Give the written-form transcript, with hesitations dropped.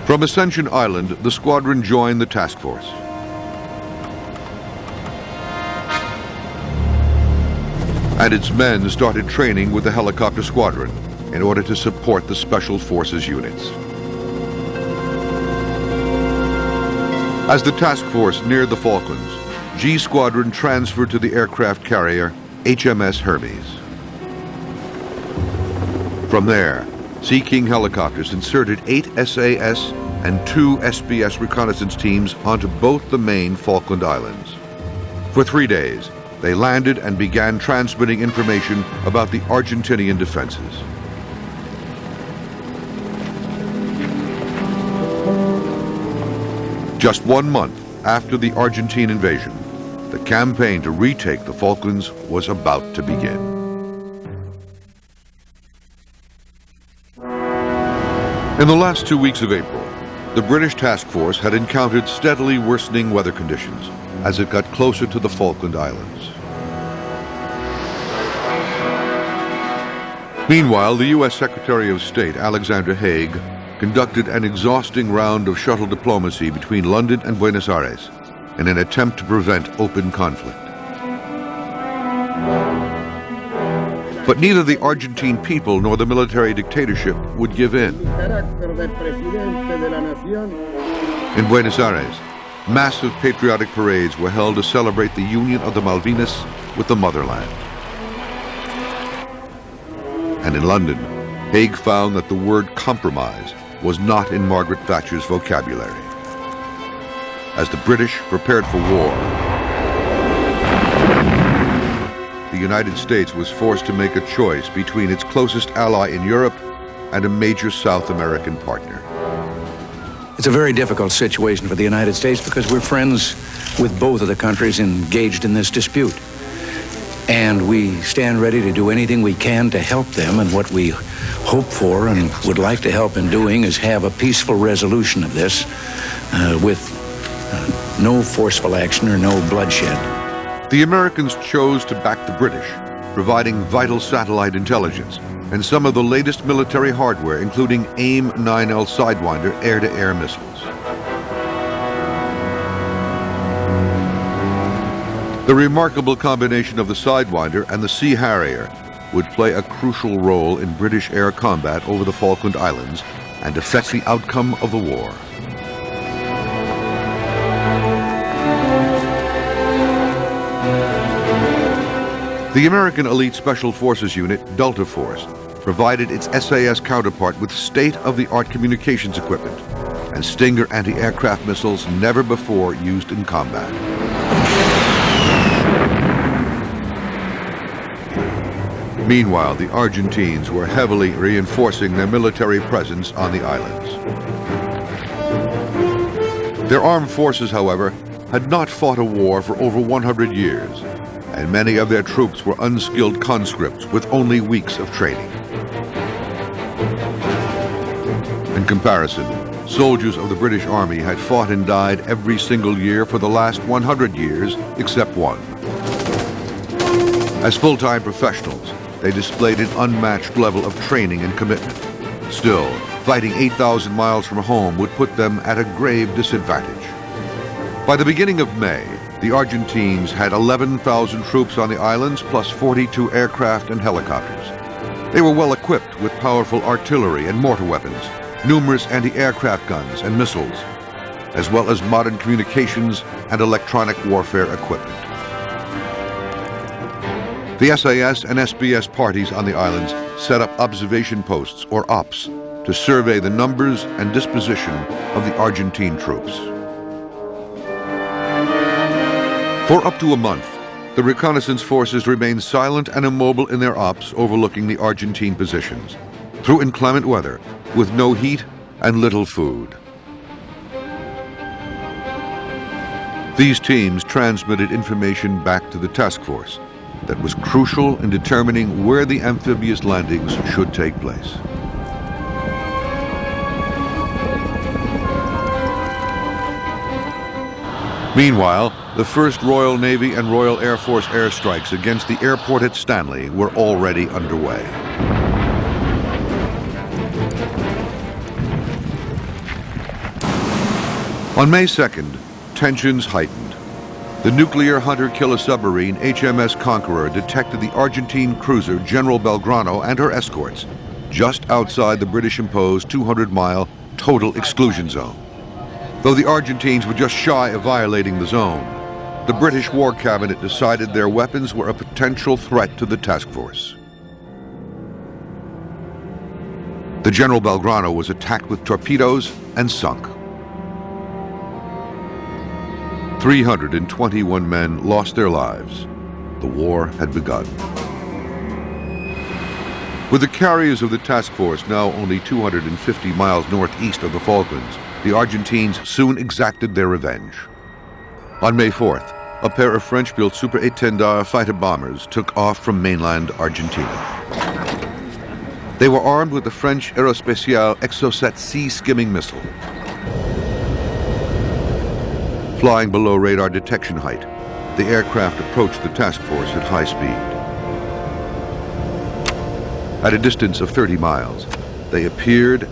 From Ascension Island, the squadron joined the task force. And its men started training with the helicopter squadron in order to support the Special Forces units. As the task force neared the Falklands, G Squadron transferred to the aircraft carrier HMS Hermes. From there, Sea King helicopters inserted 8 SAS and 2 SBS reconnaissance teams onto both the main Falkland Islands. For 3 days, they landed and began transmitting information about the Argentinian defenses. Just 1 month after the Argentine invasion, the campaign to retake the Falklands was about to begin. In the last 2 weeks of April, the British task force had encountered steadily worsening weather conditions as it got closer to the Falkland Islands. Meanwhile, the U.S. Secretary of State, Alexander Haig, conducted an exhausting round of shuttle diplomacy between London and Buenos Aires in an attempt to prevent open conflict. But neither the Argentine people nor the military dictatorship would give in. In Buenos Aires, massive patriotic parades were held to celebrate the union of the Malvinas with the motherland. And in London, Haig found that the word compromise was not in Margaret Thatcher's vocabulary. As the British prepared for war, the United States was forced to make a choice between its closest ally in Europe and a major South American partner. It's a very difficult situation for the United States because we're friends with both of the countries engaged in this dispute. And we stand ready to do anything we can to help them, and what we hope for and would like to help in doing is have a peaceful resolution of this with no forceful action or no bloodshed. The Americans chose to back the British, providing vital satellite intelligence and some of the latest military hardware, including AIM-9L Sidewinder air-to-air missiles. The remarkable combination of the Sidewinder and the Sea Harrier would play a crucial role in British air combat over the Falkland Islands and affect the outcome of the war. The American Elite Special Forces Unit, Delta Force, provided its SAS counterpart with state-of-the-art communications equipment and Stinger anti-aircraft missiles never before used in combat. Meanwhile, the Argentines were heavily reinforcing their military presence on the islands. Their armed forces, however, had not fought a war for over 100 years, and many of their troops were unskilled conscripts with only weeks of training. In comparison, soldiers of the British Army had fought and died every single year for the last 100 years, except one. As full-time professionals, they displayed an unmatched level of training and commitment. Still, fighting 8,000 miles from home would put them at a grave disadvantage. By the beginning of May, the Argentines had 11,000 troops on the islands, plus 42 aircraft and helicopters. They were well equipped with powerful artillery and mortar weapons, numerous anti-aircraft guns and missiles, as well as modern communications and electronic warfare equipment. The SAS and SBS parties on the islands set up observation posts, or OPS, to survey the numbers and disposition of the Argentine troops. For up to a month, the reconnaissance forces remained silent and immobile in their ops overlooking the Argentine positions, through inclement weather, with no heat and little food. These teams transmitted information back to the task force that was crucial in determining where the amphibious landings should take place. Meanwhile, the first Royal Navy and Royal Air Force airstrikes against the airport at Stanley were already underway. On May 2nd, tensions heightened. The nuclear hunter-killer submarine HMS Conqueror detected the Argentine cruiser General Belgrano and her escorts just outside the British-imposed 200-mile total exclusion zone. Though the Argentines were just shy of violating the zone, the British War Cabinet decided their weapons were a potential threat to the task force. The General Belgrano was attacked with torpedoes and sunk. 321 men lost their lives. The war had begun. With the carriers of the task force now only 250 miles northeast of the Falklands, the Argentines soon exacted their revenge. On May 4th, a pair of French-built Súper Étendard fighter bombers took off from mainland Argentina. They were armed with the French Aerospatiale Exocet sea-skimming missile. Flying below radar detection height, the aircraft approached the task force at high speed. At a distance of 30 miles, they appeared